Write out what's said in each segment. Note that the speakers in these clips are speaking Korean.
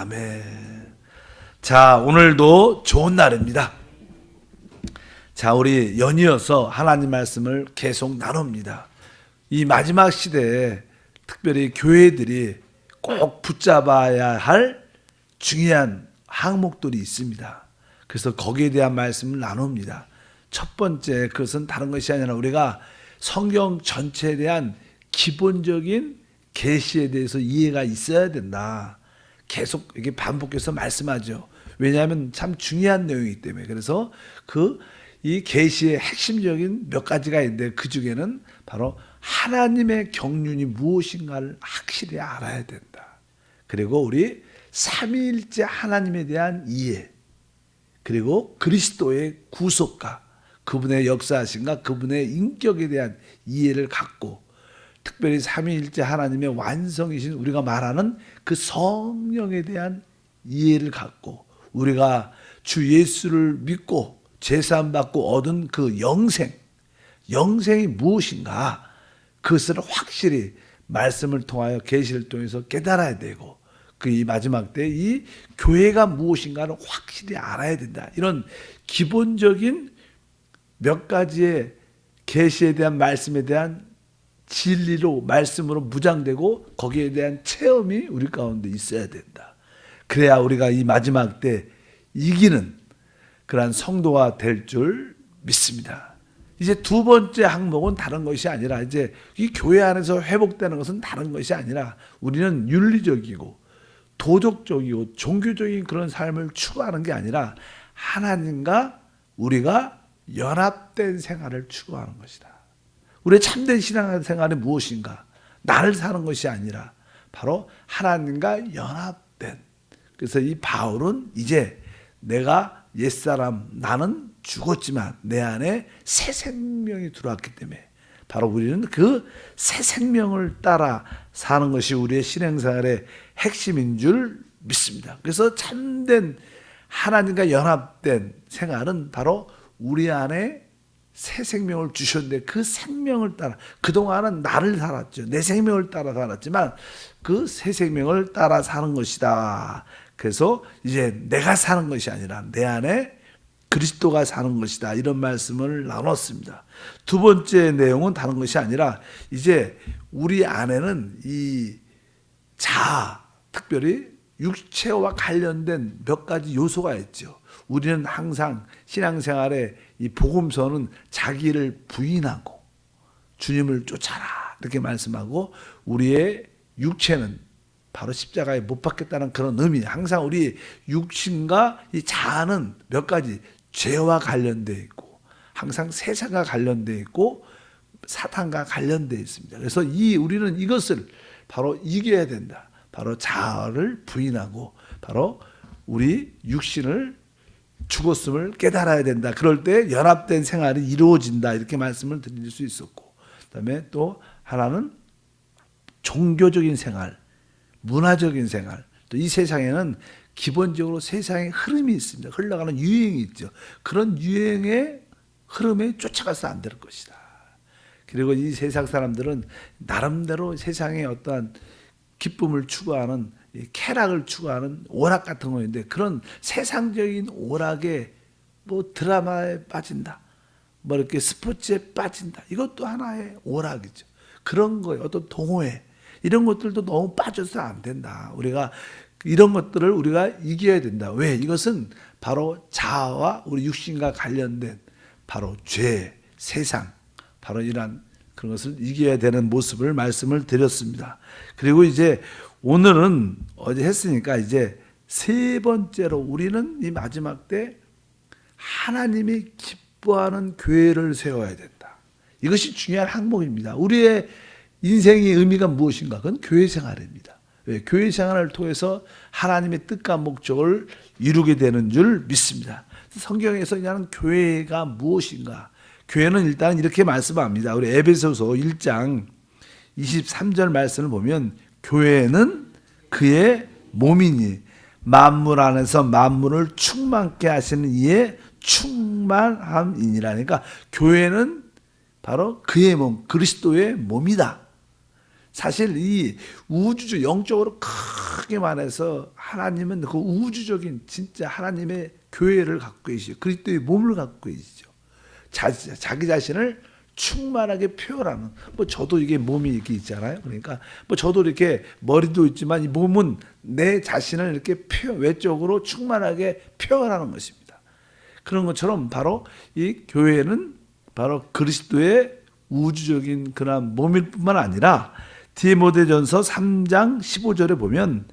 아멘. 자, 오늘도 좋은 날입니다. 자, 우리 연이어서 하나님 말씀을 계속 나눕니다. 이 마지막 시대에 특별히 교회들이 꼭 붙잡아야 할 중요한 항목들이 있습니다. 그래서 거기에 대한 말씀을 나눕니다. 첫 번째, 그것은 다른 것이 아니라 우리가 성경 전체에 대한 기본적인 계시에 대해서 이해가 있어야 된다. 계속 이게 반복해서 말씀하죠. 왜냐하면 참 중요한 내용이기 때문에. 그래서 이 계시의 핵심적인 몇 가지가 있는데 그 중에는 바로 하나님의 경륜이 무엇인가를 확실히 알아야 된다. 그리고 우리 삼위일체 하나님에 대한 이해, 그리고 그리스도의 구속과 그분의 역사하심과 그분의 인격에 대한 이해를 갖고, 특별히 삼위일체 하나님의 완성이신 우리가 말하는 그 성령에 대한 이해를 갖고, 우리가 주 예수를 믿고 제사함 받고 얻은 그 영생이 무엇인가, 그것을 확실히 말씀을 통하여 계시를 통해서 깨달아야 되고, 그 이 마지막 때 이 교회가 무엇인가를 확실히 알아야 된다. 이런 기본적인 몇 가지의 계시에 대한 말씀에 대한 진리로, 말씀으로 무장되고 거기에 대한 체험이 우리 가운데 있어야 된다. 그래야 우리가 이 마지막 때 이기는 그러한 성도가 될 줄 믿습니다. 이제 두 번째 항목은 다른 것이 아니라, 이제 이 교회 안에서 회복되는 것은 다른 것이 아니라, 우리는 윤리적이고 도덕적이고 종교적인 그런 삶을 추구하는 게 아니라 하나님과 우리가 연합된 생활을 추구하는 것이다. 우리의 참된 신앙생활은 무엇인가? 나를 사는 것이 아니라 바로 하나님과 연합된. 그래서 이 바울은 이제 내가 옛사람, 나는 죽었지만 내 안에 새 생명이 들어왔기 때문에 바로 우리는 그 새 생명을 따라 사는 것이 우리의 신앙생활의 핵심인 줄 믿습니다. 그래서 참된 하나님과 연합된 생활은 바로 우리 안에 새 생명을 주셨는데 그 생명을 따라, 그동안은 나를 살았죠. 내 생명을 따라 살았지만 그 새 생명을 따라 사는 것이다. 그래서 이제 내가 사는 것이 아니라 내 안에 그리스도가 사는 것이다. 이런 말씀을 나눴습니다. 두 번째 내용은 다른 것이 아니라, 이제 우리 안에는 이 자아, 특별히 육체와 관련된 몇 가지 요소가 있죠. 우리는 항상 신앙생활의 이 복음서는 자기를 부인하고 주님을 쫓아라 이렇게 말씀하고, 우리의 육체는 바로 십자가에 못 박겠다는 그런 의미. 항상 우리 육신과 이 자아는 몇 가지 죄와 관련되어 있고, 항상 세상과 관련되어 있고, 사탄과 관련되어 있습니다. 그래서 우리는 이것을 바로 이겨야 된다. 바로 자아를 부인하고 바로 우리 육신을 죽었음을 깨달아야 된다. 그럴 때 연합된 생활이 이루어진다. 이렇게 말씀을 드릴 수 있었고, 그다음에 또 하나는 종교적인 생활, 문화적인 생활. 또 이 세상에는 기본적으로 세상의 흐름이 있습니다. 흘러가는 유행이 있죠. 그런 유행의 흐름에 쫓아가서 안 될 것이다. 그리고 이 세상 사람들은 나름대로 세상의 어떠한 기쁨을 추구하는, 쾌락을 추구하는 오락 같은 거인데, 그런 세상적인 오락에 뭐 드라마에 빠진다, 뭐 이렇게 스포츠에 빠진다, 이것도 하나의 오락이죠. 그런 거에 어떤 동호회, 이런 것들도 너무 빠져서 안 된다. 우리가 이런 것들을 우리가 이겨야 된다. 왜? 이것은 바로 자아와 우리 육신과 관련된 바로 죄, 세상, 바로 이러한 그런 것을 이겨야 되는 모습을 말씀을 드렸습니다. 그리고 이제 오늘은 어제 했으니까 이제 세 번째로, 우리는 이 마지막 때 하나님이 기뻐하는 교회를 세워야 된다. 이것이 중요한 항목입니다. 우리의 인생의 의미가 무엇인가? 그건 교회 생활입니다. 왜? 교회 생활을 통해서 하나님의 뜻과 목적을 이루게 되는 줄 믿습니다. 성경에서 그냥 교회가 무엇인가? 교회는 일단 이렇게 말씀합니다. 우리 에베소서 1장 23절 말씀을 보면, 교회는 그의 몸이니 만물 안에서 만물을 충만케 하시는 이의 충만함이니라. 그러니까 교회는 바로 그의 몸, 그리스도의 몸이다. 사실 이 우주적 영적으로 크게 말해서 하나님은 그 우주적인 진짜 하나님의 교회를 갖고 계시죠. 그리스도의 몸을 갖고 계시죠. 자기 자신을 충만하게 표현하는, 뭐 저도 이게 몸이 이렇게 있잖아요. 그러니까 뭐 저도 이렇게 머리도 있지만 이 몸은 내 자신을 이렇게 외적으로 충만하게 표현하는 것입니다. 그런 것처럼 바로 이 교회는 바로 그리스도의 우주적인 그런 몸일 뿐만 아니라 디모데전서 3장 15절에 보면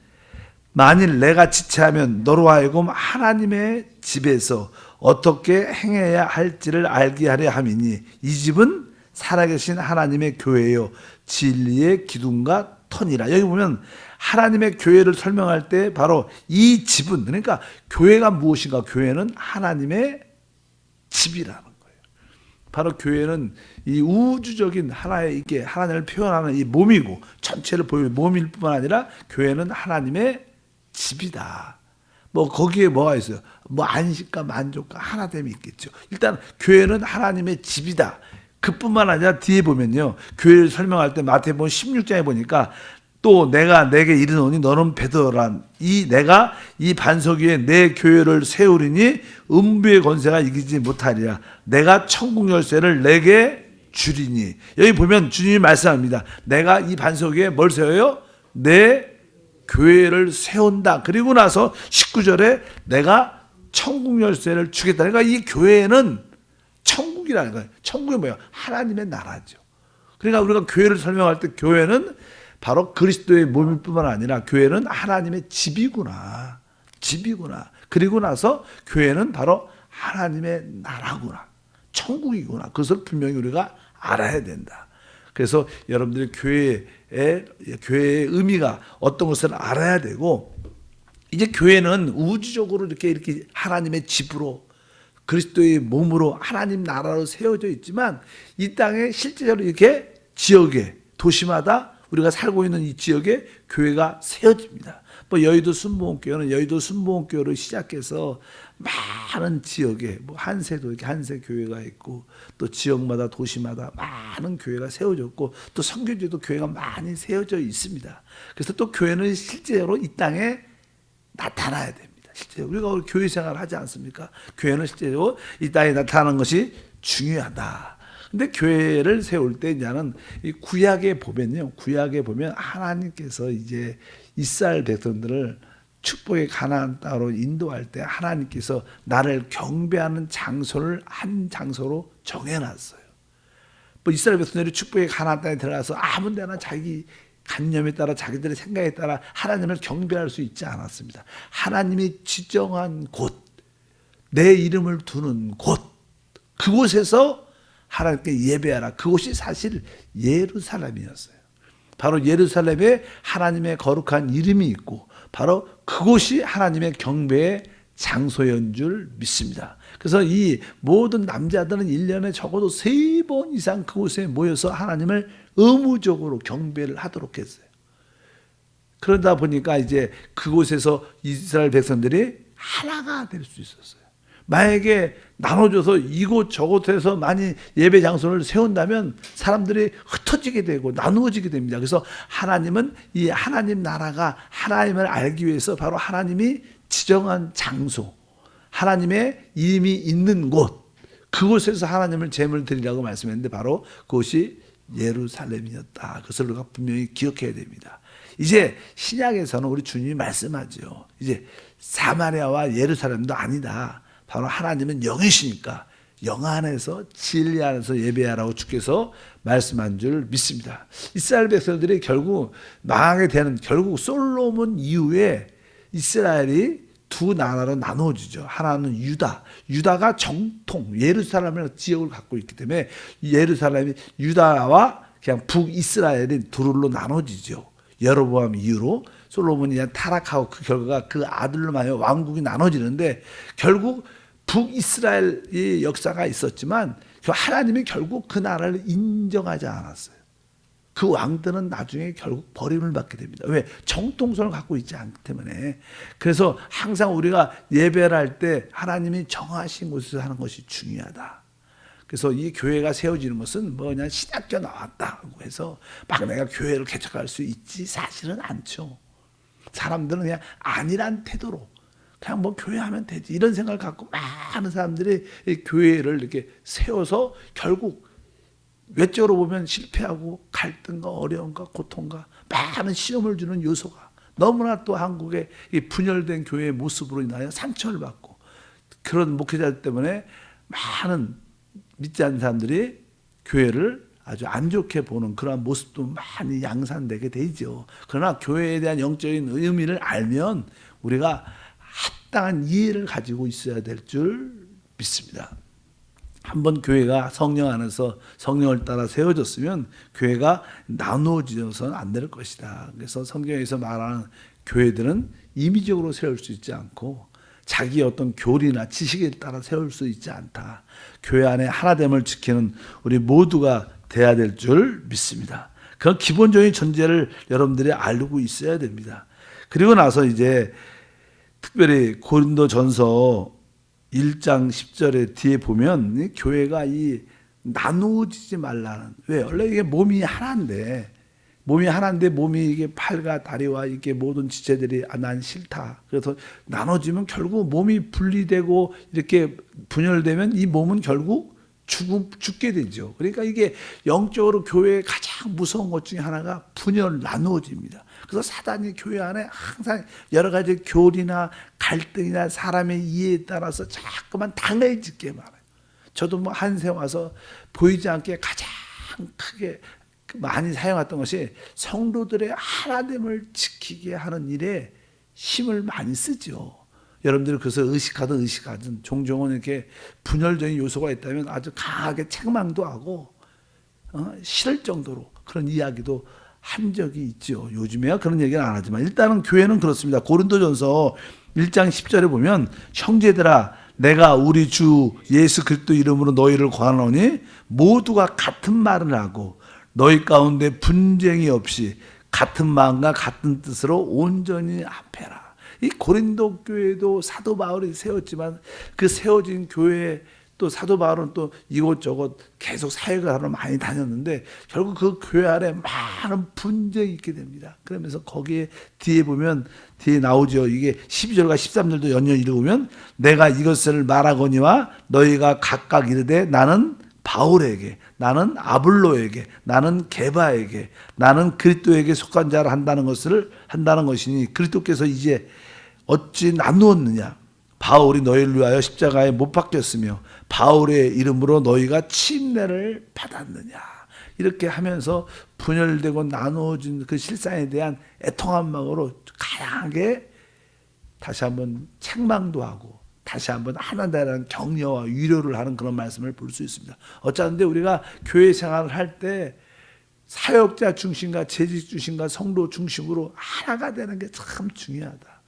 만일 내가 지체하면 너로 하여금 하나님의 집에서 어떻게 행해야 할지를 알게 하려 함이니 이 집은 살아계신 하나님의 교회요 진리의 기둥과 터니라. 여기 보면 하나님의 교회를 설명할 때 바로 이 집은, 그러니까 교회가 무엇인가? 교회는 하나님의 집이라는 거예요. 바로 교회는 이 우주적인 하나의 이게 하나님을 표현하는 이 몸이고 전체를 보이는 몸일 뿐만 아니라 교회는 하나님의 집이다. 뭐 거기에 뭐가 있어요? 뭐 안식과 만족과 하나됨이 있겠죠. 일단 교회는 하나님의 집이다. 그뿐만 아니라 뒤에 보면요, 교회를 설명할 때 마태복음 16장에 보니까 또 내가 내게 이르노니 너는 베드로라. 내가 이 반석 위에 내 교회를 세우리니 음부의 권세가 이기지 못하리라. 내가 천국 열쇠를 내게 주리니. 여기 보면 주님이 말씀합니다. 내가 이 반석 위에 뭘 세워요? 내 교회를 세운다. 그리고 나서 19절에 내가 천국 열쇠를 주겠다. 그러니까 이 교회는 천국이라는 거예요. 천국이 뭐예요? 하나님의 나라죠. 그러니까 우리가 교회를 설명할 때 교회는 바로 그리스도의 몸일 뿐만 아니라 교회는 하나님의 집이구나. 집이구나. 그리고 나서 교회는 바로 하나님의 나라구나. 천국이구나. 그것을 분명히 우리가 알아야 된다. 그래서 여러분들이 교회의 의미가 어떤 것을 알아야 되고, 이제 교회는 우주적으로 이렇게 하나님의 집으로 그리스도의 몸으로 하나님 나라로 세워져 있지만 이 땅에 실제로 이렇게 지역에 도시마다 우리가 살고 있는 이 지역에 교회가 세워집니다. 뭐 여의도 순복음교회는 여의도 순복음교회로 시작해서 많은 지역에 뭐 한세도 이렇게 한세 교회가 있고 또 지역마다 도시마다 많은 교회가 세워졌고 또 선교지도 교회가 많이 세워져 있습니다. 그래서 또 교회는 실제로 이 땅에 나타나야 됩니다. 실제로 우리가 교회 생활을 하지 않습니까? 교회는 실제로 이 땅에 나타나는 것이 중요하다. 근데 교회를 세울 때 이제는 이 구약에 보면요, 구약에 보면 하나님께서 이제 이스라엘 백성들을 축복의 가나안 땅으로 인도할 때 하나님께서 나를 경배하는 장소를 한 장소로 정해놨어요. 뭐 이스라엘 백성들이 축복의 가나안 땅에 들어가서 아무데나 자기 관념에 따라 자기들의 생각에 따라 하나님을 경배할 수 있지 않았습니다. 하나님이 지정한 곳, 내 이름을 두는 곳, 그곳에서 하나님께 예배하라. 그곳이 사실 예루살렘이었어요. 바로 예루살렘에 하나님의 거룩한 이름이 있고 바로 그곳이 하나님의 경배의 장소인 줄 믿습니다. 그래서 이 모든 남자들은 1년에 적어도 3번 이상 그곳에 모여서 하나님을 의무적으로 경배를 하도록 했어요. 그러다 보니까 이제 그곳에서 이스라엘 백성들이 하나가 될 수 있었어요. 만약에 나눠줘서 이곳 저곳에서 많이 예배 장소를 세운다면 사람들이 흩어지게 되고 나누어지게 됩니다. 그래서 하나님은 이 하나님 나라가 하나님을 알기 위해서 바로 하나님이 지정한 장소, 하나님의 이름이 있는 곳, 그곳에서 하나님을 제물 드리라고 말씀했는데 바로 그것이 예루살렘이었다. 그것을 우리가 분명히 기억해야 됩니다. 이제 신약에서는 우리 주님이 말씀하죠. 이제 사마리아와 예루살렘도 아니다. 바로 하나님은 영이시니까 영 안에서 진리 안에서 예배하라고 주께서 말씀한 줄 믿습니다. 이스라엘 백성들이 결국 망하게 되는, 결국 솔로몬 이후에 이스라엘이 두 나라로 나누어지죠. 하나는 유다, 유다가 정통 예루살렘이라는 지역을 갖고 있기 때문에 예루살렘이 유다와 그냥 북이스라엘이 둘로 나눠지죠. 여로보암 이후로 솔로몬이 타락하고 그 결과가 그 아들로 말하여 왕국이 나눠지는데 결국 북이스라엘의 역사가 있었지만 하나님이 결국 그 나라를 인정하지 않았어요. 그 왕들은 나중에 결국 버림을 받게 됩니다. 왜? 정통성을 갖고 있지 않기 때문에. 그래서 항상 우리가 예배를 할 때 하나님이 정하신 곳에서 하는 것이 중요하다. 그래서 이 교회가 세워지는 것은 뭐 그냥 신학교 나왔다고 해서 막 내가 교회를 개척할 수 있지 사실은 않죠. 사람들은 그냥 아니란 태도로 그냥 뭐 교회하면 되지 이런 생각을 갖고 많은 사람들이 이 교회를 이렇게 세워서 결국 외적으로 보면 실패하고 갈등과 어려움과 고통과 많은 시험을 주는 요소가 너무나 또 한국의 이 분열된 교회의 모습으로 인하여 상처를 받고 그런 목회자들 때문에 많은 믿지 않는 사람들이 교회를 아주 안 좋게 보는 그런 모습도 많이 양산되게 되죠. 그러나 교회에 대한 영적인 의미를 알면 우리가 합당한 이해를 가지고 있어야 될 줄 믿습니다. 한번 교회가 성령 안에서 성령을 따라 세워졌으면 교회가 나누어져서는 안 될 것이다. 그래서 성경에서 말하는 교회들은 임의적으로 세울 수 있지 않고 자기 어떤 교리나 지식에 따라 세울 수 있지 않다. 교회 안에 하나됨을 지키는 우리 모두가 돼야 될 줄 믿습니다. 그런 기본적인 전제를 여러분들이 알고 있어야 됩니다. 그리고 나서 이제 특별히 고린도전서 1장 10절에 뒤에 보면 교회가 이 나누어지지 말라는, 왜? 원래 이게 몸이 하나인데 몸이 이게 팔과 다리와 이게 모든 지체들이 난 싫다. 그래서 나눠지면 결국 몸이 분리되고 이렇게 분열되면 이 몸은 결국 죽게 되죠. 그러니까 이게 영적으로 교회의 가장 무서운 것 중에 하나가 분열, 나누어집니다. 그래서 사단이 교회 안에 항상 여러 가지 교리나 갈등이나 사람의 이해에 따라서 자꾸만 당을 짓게 말해요. 저도 뭐 한세 와서 보이지 않게 가장 크게 많이 사용했던 것이 성도들의 하나됨을 지키게 하는 일에 힘을 많이 쓰죠. 여러분들이 그래서 의식하든 종종은 이렇게 분열적인 요소가 있다면 아주 강하게 책망도 하고 싫을 정도로 그런 이야기도 한 적이 있죠. 요즘에야 그런 얘기는 안 하지만 일단은 교회는 그렇습니다. 고린도전서 1장 10절에 보면 형제들아 내가 우리 주 예수 그리스도 이름으로 너희를 권하노니 모두가 같은 말을 하고 너희 가운데 분쟁이 없이 같은 마음과 같은 뜻으로 온전히 합해라. 이 고린도 교회도 사도 바울이 세웠지만 그 세워진 교회에 또 사도 바울은 또 이곳저곳 계속 사역을 하러 많이 다녔는데 결국 그 교회 안에 많은 분쟁이 있게 됩니다. 그러면서 거기에 뒤에 보면 뒤에 나오죠. 이게 12절과 13절도 연연히 읽으면 내가 이것을 말하거니와 너희가 각각 이르되 나는 바울에게, 나는 아볼로에게, 나는 게바에게, 나는 그리스도에게 속한 자를 한다는 것이니 그리스도께서 이제 어찌 나누었느냐? 바울이 너희를 위하여 십자가에 못 박혔으며 바울의 이름으로 너희가 침례를 받았느냐? 이렇게 하면서 분열되고 나누어진 그 실상에 대한 애통한 마음으로 강하게 다시 한번 책망도 하고 다시 한번 하나님의 격려와 위로를 하는 그런 말씀을 볼 수 있습니다. 어쩌는데 우리가 교회 생활을 할 때 사역자 중심과 재직 중심과 성도 중심으로 하나가 되는 게 참 중요하다.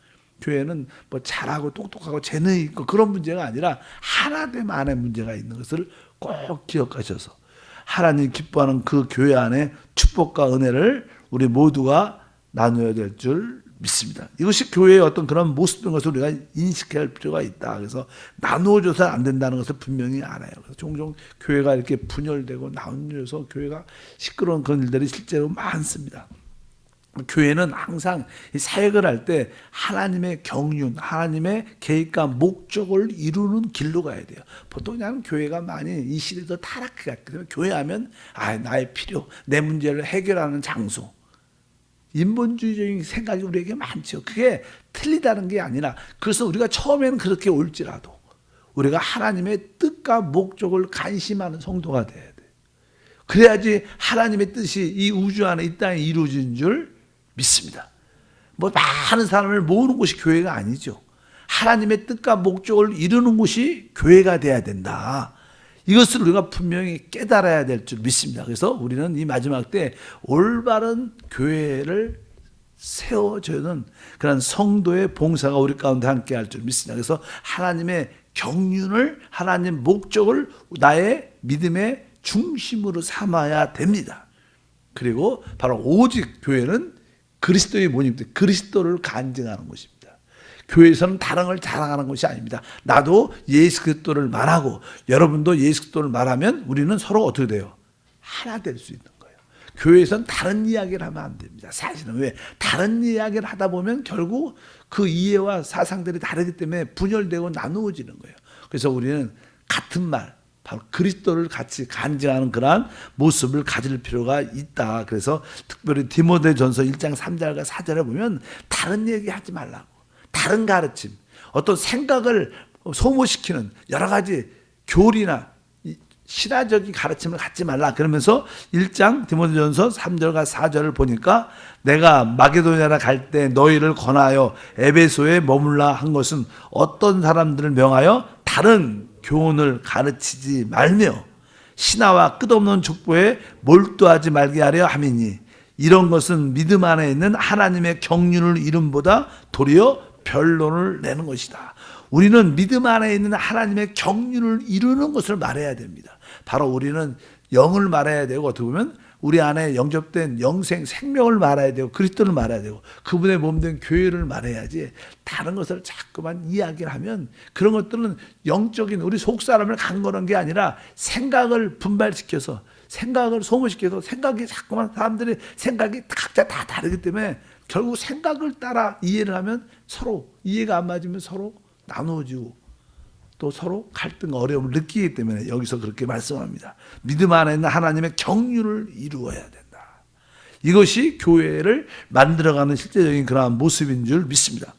교회는 뭐 잘하고 똑똑하고 재능 있고 그런 문제가 아니라 하나됨 안에 문제가 있는 것을 꼭 기억하셔서 하나님 기뻐하는 그 교회 안에 축복과 은혜를 우리 모두가 나누어야 될 줄 믿습니다. 이것이 교회의 어떤 그런 모습인 것을 우리가 인식해야 할 필요가 있다. 그래서 나누어져서 안 된다는 것을 분명히 알아요. 그래서 종종 교회가 이렇게 분열되고 나누어져서 교회가 시끄러운 그런 일들이 실제로 많습니다. 교회는 항상 사역을 할 때 하나님의 경륜, 하나님의 계획과 목적을 이루는 길로 가야 돼요. 보통 그냥 교회가 많이 이 시대도 타락해갔기 때문에 교회하면 나의 필요, 내 문제를 해결하는 장소, 인본주의적인 생각이 우리에게 많죠. 그게 틀리다는 게 아니라 그래서 우리가 처음에는 그렇게 올지라도 우리가 하나님의 뜻과 목적을 간심하는 성도가 돼야 돼요. 그래야지 하나님의 뜻이 이 우주 안에 이 땅에 이루어진 줄 믿습니다. 뭐 많은 사람을 모으는 곳이 교회가 아니죠. 하나님의 뜻과 목적을 이루는 곳이 교회가 돼야 된다. 이것을 우리가 분명히 깨달아야 될 줄 믿습니다. 그래서 우리는 이 마지막 때 올바른 교회를 세워주는 그런 성도의 봉사가 우리 가운데 함께 할 줄 믿습니다. 그래서 하나님의 경륜을, 하나님 목적을 나의 믿음의 중심으로 삼아야 됩니다. 그리고 바로 오직 교회는 그리스도의 모임 때 그리스도를 간증하는 것입니다. 교회에서는 다른 걸 자랑하는 것이 아닙니다. 나도 예수 그리스도를 말하고 여러분도 예수 그리스도를 말하면 우리는 서로 어떻게 돼요? 하나 될 수 있는 거예요. 교회에서는 다른 이야기를 하면 안 됩니다. 사실은 왜? 다른 이야기를 하다 보면 결국 그 이해와 사상들이 다르기 때문에 분열되고 나누어지는 거예요. 그래서 우리는 같은 말, 바로 그리스도를 같이 간증하는 그러한 모습을 가질 필요가 있다. 그래서 특별히 디모데전서 1장 3절과 4절에 보면 다른 얘기 하지 말라고, 다른 가르침, 어떤 생각을 소모시키는 여러 가지 교리나 신화적인 가르침을 갖지 말라. 그러면서 1장 디모데전서 3절과 4절을 보니까 내가 마게도냐라 갈 때 너희를 권하여 에베소에 머물라 한 것은 어떤 사람들을 명하여 다른 교훈을 가르치지 말며 신화와 끝없는 족보에 몰두하지 말게 하려 함이니 이런 것은 믿음 안에 있는 하나님의 경륜을 이름보다 도리어 변론을 내는 것이다. 우리는 믿음 안에 있는 하나님의 경륜을 이루는 것을 말해야 됩니다. 바로 우리는 영을 말해야 되고 어떻게 보면 우리 안에 영접된 영생 생명을 말해야 되고 그리스도를 말해야 되고 그분의 몸된 교회를 말해야지 다른 것을 자꾸만 이야기를 하면 그런 것들은 영적인 우리 속사람을 강건한 게 아니라 생각을 분발시켜서 생각을 소모시켜서 생각이 자꾸만 사람들이 생각이 각자 다 다르기 때문에 결국 생각을 따라 이해를 하면 서로 이해가 안 맞으면 서로 나누어지고 또 서로 갈등과 어려움을 느끼기 때문에 여기서 그렇게 말씀합니다. 믿음 안에 있는 하나님의 경륜을 이루어야 된다. 이것이 교회를 만들어가는 실제적인 그러한 모습인 줄 믿습니다.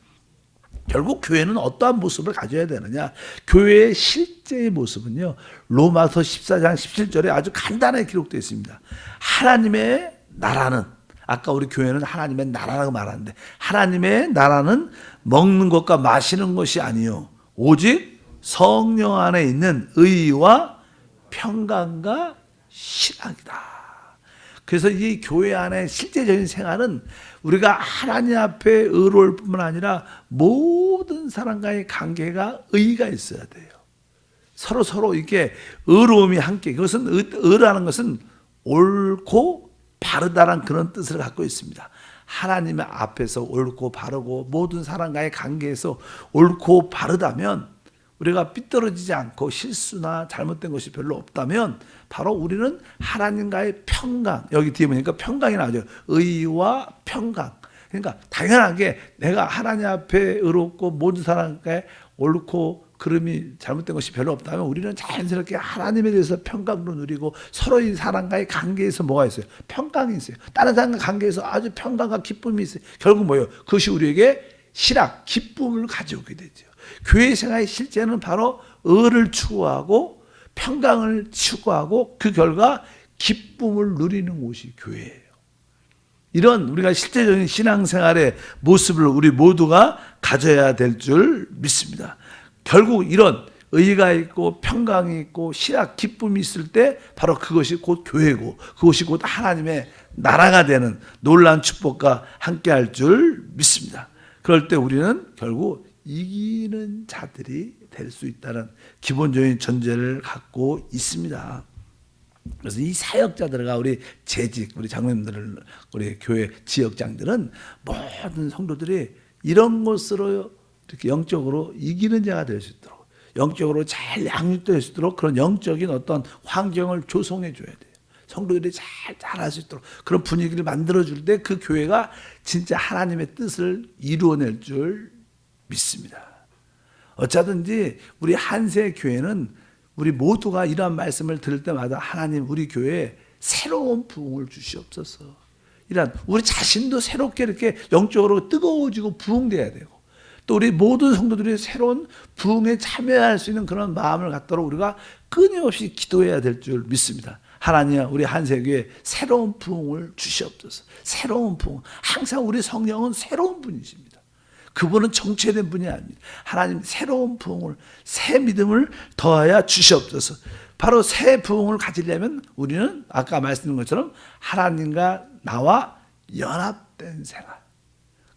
결국 교회는 어떠한 모습을 가져야 되느냐? 교회의 실제의 모습은요, 로마서 14장 17절에 아주 간단하게 기록되어 있습니다. 하나님의 나라는, 아까 우리 교회는 하나님의 나라라고 말하는데 하나님의 나라는 먹는 것과 마시는 것이 아니요 오직 성령 안에 있는 의와 평강과 신앙이다. 그래서 이 교회 안에 실제적인 생활은 우리가 하나님 앞에 의로울 뿐만 아니라 모든 사람과의 관계가 의가 있어야 돼요. 서로 이렇게 의로움이 함께, 그것은 의라는 것은 옳고 바르다란 그런 뜻을 갖고 있습니다. 하나님 앞에서 옳고 바르고 모든 사람과의 관계에서 옳고 바르다면 우리가 삐뚤어지지 않고 실수나 잘못된 것이 별로 없다면 바로 우리는 하나님과의 평강, 여기 뒤에 보니까 평강이 나오죠. 의와 평강. 그러니까 당연하게 내가 하나님 앞에 의롭고 모든 사람과의 옳고 그름이 잘못된 것이 별로 없다면 우리는 자연스럽게 하나님에 대해서 평강으로 누리고 서로의 사람과의 관계에서 뭐가 있어요? 평강이 있어요. 다른 사람과 관계에서 아주 평강과 기쁨이 있어요. 결국 뭐예요? 그것이 우리에게 실학, 기쁨을 가져오게 되죠. 교회 생활의 실제는 바로 의를 추구하고 평강을 추구하고 그 결과 기쁨을 누리는 곳이 교회예요. 이런 우리가 실제적인 신앙생활의 모습을 우리 모두가 가져야 될 줄 믿습니다. 결국 이런 의가 있고 평강이 있고 실학, 기쁨이 있을 때 바로 그것이 곧 교회고 그것이 곧 하나님의 나라가 되는 놀라운 축복과 함께할 줄 믿습니다. 그럴 때 우리는 결국 이기는 자들이 될 수 있다는 기본적인 전제를 갖고 있습니다. 그래서 이 사역자들과 우리 재직, 우리 장로님들, 우리 교회 지역장들은 모든 성도들이 이런 것으로 이렇게 영적으로 이기는 자가 될 수 있도록 영적으로 잘 양육될 수 있도록 그런 영적인 어떤 환경을 조성해 줘야 돼요. 성도들이 잘 자랄 수 있도록 그런 분위기를 만들어줄 때 그 교회가 진짜 하나님의 뜻을 이루어낼 줄 믿습니다. 어쩌든지 우리 한세 교회는 우리 모두가 이러한 말씀을 들을 때마다 하나님 우리 교회에 새로운 부흥을 주시옵소서. 이런 우리 자신도 새롭게 이렇게 영적으로 뜨거워지고 부흥돼야 되고 또 우리 모든 성도들이 새로운 부흥에 참여할 수 있는 그런 마음을 갖도록 우리가 끊임없이 기도해야 될 줄 믿습니다. 하나님 우리 한세교에 새로운 부흥을 주시옵소서. 새로운 부흥. 항상 우리 성령은 새로운 분이십니다. 그분은 정체된 분이 아닙니다. 하나님 새로운 부흥을 새 믿음을 더하여 주시옵소서. 바로 새 부흥을 가지려면 우리는 아까 말씀드린 것처럼 하나님과 나와 연합된 생활.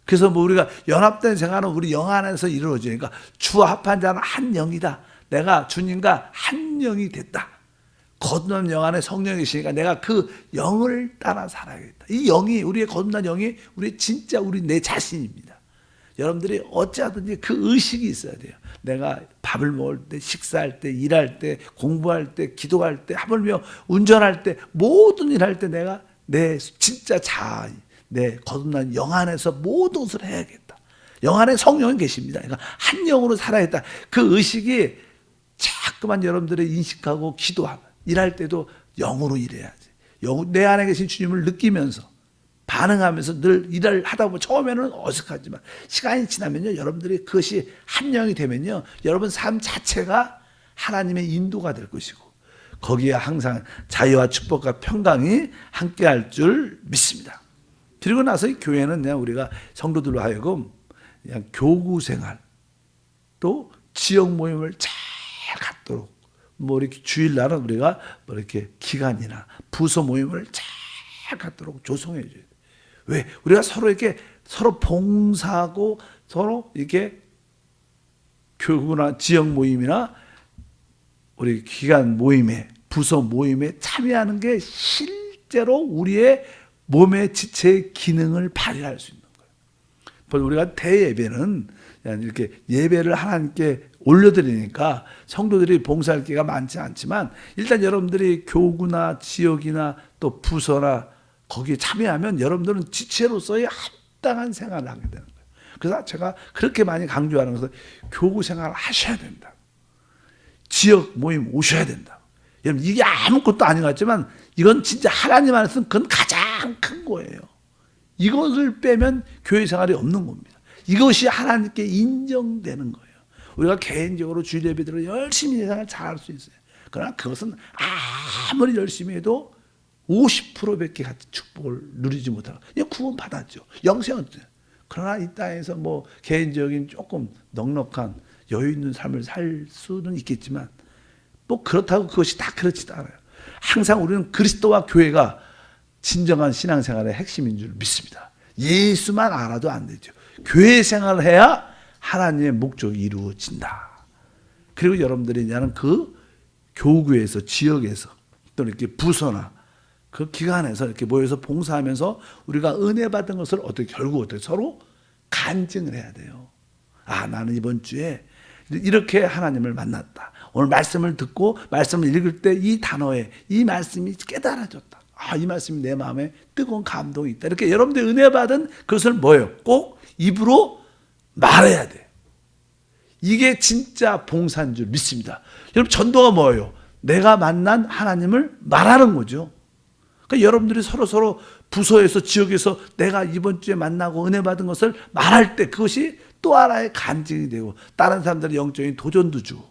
그래서 뭐 우리가 연합된 생활은 우리 영 안에서 이루어지니까 주와 합한 자는 한 영이다. 내가 주님과 한 영이 됐다. 거듭난 영 안에 성령이 계시니까 내가 그 영을 따라 살아야겠다. 이 영이 우리의 거듭난 영이 우리 진짜 우리 내 자신입니다. 여러분들이 어찌하든지 그 의식이 있어야 돼요. 내가 밥을 먹을 때, 식사할 때, 일할 때, 공부할 때, 기도할 때, 하물며 운전할 때, 모든 일할 때 내가 내 진짜 자아, 내 거듭난 영 안에서 모든 것을 해야겠다. 영 안에 성령이 계십니다. 그러니까 한 영으로 살아야겠다. 그 의식이 자꾸만 여러분들이 인식하고 기도하고 일할 때도 영으로 일해야지. 내 안에 계신 주님을 느끼면서 반응하면서 늘 일을 하다 보면 처음에는 어색하지만 시간이 지나면요, 여러분들이 그것이 한 영이 되면요, 여러분 삶 자체가 하나님의 인도가 될 것이고 거기에 항상 자유와 축복과 평강이 함께할 줄 믿습니다. 그리고 나서 이 교회는 그냥 우리가 성도들로 하여금 그냥 교구 생활 또 지역 모임을 잘 갖도록 뭐 이렇게 주일날은 우리가 뭐 이렇게 기간이나 부서 모임을 잘 갖도록 조성해 줘야 돼. 왜? 우리가 서로 이렇게 서로 봉사하고 서로 이렇게 교구나 지역 모임이나 우리 기간 모임에 부서 모임에 참여하는 게 실제로 우리의 몸의 지체의 기능을 발휘할 수 있는 거예요. 우리가 대예배는 이렇게 예배를 하나님께 올려드리니까 성도들이 봉사할 기회가 많지 않지만 일단 여러분들이 교구나 지역이나 또 부서나 거기에 참여하면 여러분들은 지체로서의 합당한 생활을 하게 되는 거예요. 그래서 제가 그렇게 많이 강조하는 것은 교구 생활을 하셔야 된다. 지역 모임 오셔야 된다. 여러분 이게 아무것도 아닌 것 같지만 이건 진짜 하나님 안에서는 그건 가장 큰 거예요. 이것을 빼면 교회 생활이 없는 겁니다. 이것이 하나님께 인정되는 거예요. 우리가 개인적으로 주일 예배들을 열심히 예상을 잘할 수 있어요. 그러나 그것은 아무리 열심히 해도 50%밖에 같은 축복을 누리지 못하고 그냥 구원 받았죠. 영생은. 그러나 이 땅에서 뭐 개인적인 조금 넉넉한 여유 있는 삶을 살 수는 있겠지만 뭐 그렇다고 그것이 다 그렇지도 않아요. 항상 우리는 그리스도와 교회가 진정한 신앙생활의 핵심인 줄 믿습니다. 예수만 알아도 안 되죠. 교회 생활을 해야 하나님의 목적이 이루어진다. 그리고 여러분들이 이제는 그 교구에서 지역에서 또 이렇게 부서나 그 기관에서 이렇게 모여서 봉사하면서 우리가 은혜 받은 것을 결국 어떻게 서로 간증을 해야 돼요. 아, 나는 이번 주에 이렇게 하나님을 만났다. 오늘 말씀을 듣고 말씀을 읽을 때 이 단어에 이 말씀이 깨달아졌다. 아, 이 말씀이 내 마음에 뜨거운 감동이 있다. 이렇게 여러분들 은혜 받은 그것을 뭐예요? 꼭 입으로 말해야 돼요. 이게 진짜 봉사인 줄 믿습니다. 여러분 전도가 뭐예요? 내가 만난 하나님을 말하는 거죠. 그러니까 여러분들이 서로 부서에서 지역에서 내가 이번 주에 만나고 은혜 받은 것을 말할 때 그것이 또 하나의 간증이 되고 다른 사람들의 영적인 도전도 주고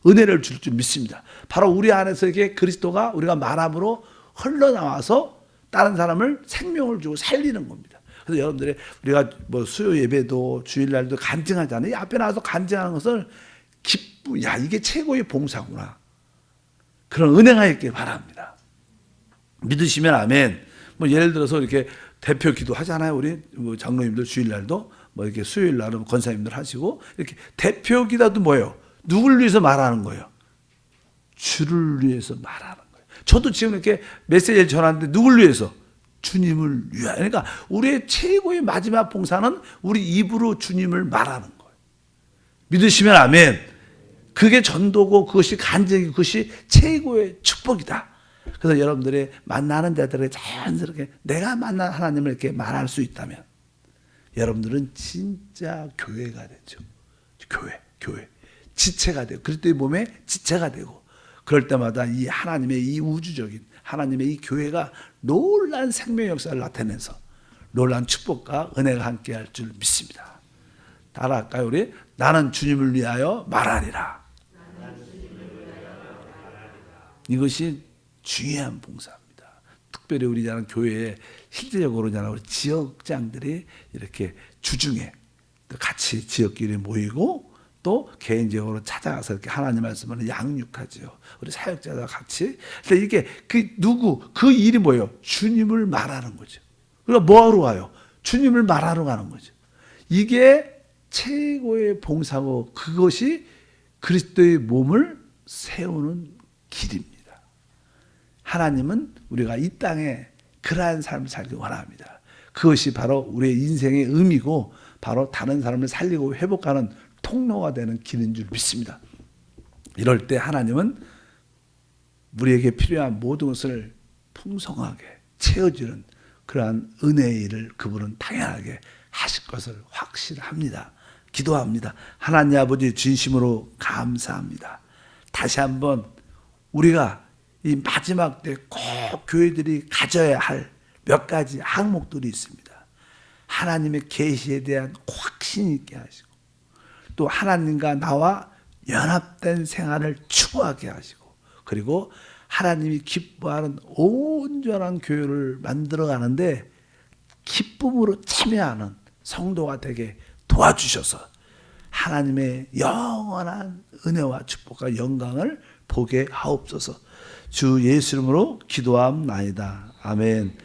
은혜를 줄 줄 믿습니다. 바로 우리 안에서 이게 그리스도가 우리가 말함으로 흘러나와서 다른 사람을 생명을 주고 살리는 겁니다. 그래서 여러분들이 우리가 뭐 수요 예배도 주일날도 간증하잖아요. 이 앞에 나와서 간증하는 것을 야, 이게 최고의 봉사구나. 그런 은혜가 있길 바랍니다. 믿으시면 아멘. 뭐 예를 들어서 이렇게 대표 기도 하잖아요. 우리 뭐 장로님들 주일날도 뭐 이렇게 수요일날은 권사님들 하시고 이렇게 대표 기도도 뭐예요? 누굴 위해서 말하는 거예요? 주를 위해서 말하는 거예요. 저도 지금 이렇게 메시지를 전하는데 누굴 위해서? 주님을 위하여. 그러니까 우리의 최고의 마지막 봉사는 우리 입으로 주님을 말하는 거예요. 믿으시면 아멘. 그게 전도고 그것이 간증이고 그것이 최고의 축복이다. 그래서 여러분들이 만나는 자들에게 자연스럽게 내가 만난 하나님을 이렇게 말할 수 있다면 여러분들은 진짜 교회가 되죠. 교회. 지체가 되고 그리스도의 몸에 지체가 되고 그럴 때마다 이 하나님의 이 우주적인 하나님의 이 교회가 놀라운 생명 역사를 나타내서 놀라운 축복과 은혜가 함께할 줄 믿습니다. 따라할까요 우리? 나는 주님을 위하여 말하리라. 이것이 중요한 봉사입니다. 특별히 우리 교회에 실제적으로 우리 지역장들이 이렇게 주중에 같이 지역끼리 모이고 또 개인적으로 찾아가서 이렇게 하나님 말씀을 양육하죠. 우리 사역자와 같이. 근데 이게 그 일이 뭐예요? 주님을 말하는 거죠. 우리가 뭐하러 가요? 주님을 말하러 가는 거죠. 이게 최고의 봉사고 그것이 그리스도의 몸을 세우는 길입니다. 하나님은 우리가 이 땅에 그러한 삶을 살기 원합니다. 그것이 바로 우리의 인생의 의미고 바로 다른 사람을 살리고 회복하는 통로가 되는 길인 줄 믿습니다. 이럴 때 하나님은 우리에게 필요한 모든 것을 풍성하게 채워주는 그러한 은혜의 일을 그분은 당연하게 하실 것을 확실합니다. 기도합니다. 하나님 아버지 진심으로 감사합니다. 다시 한번 우리가 이 마지막 때 꼭 교회들이 가져야 할 몇 가지 항목들이 있습니다. 하나님의 계시에 대한 확신 있게 하시고, 또 하나님과 나와 연합된 생활을 추구하게 하시고, 그리고 하나님이 기뻐하는 온전한 교회를 만들어가는데 기쁨으로 참여하는 성도가 되게 도와주셔서 하나님의 영원한 은혜와 축복과 영광을 보게 하옵소서. 주 예수 이름으로 기도함나이다. 아멘.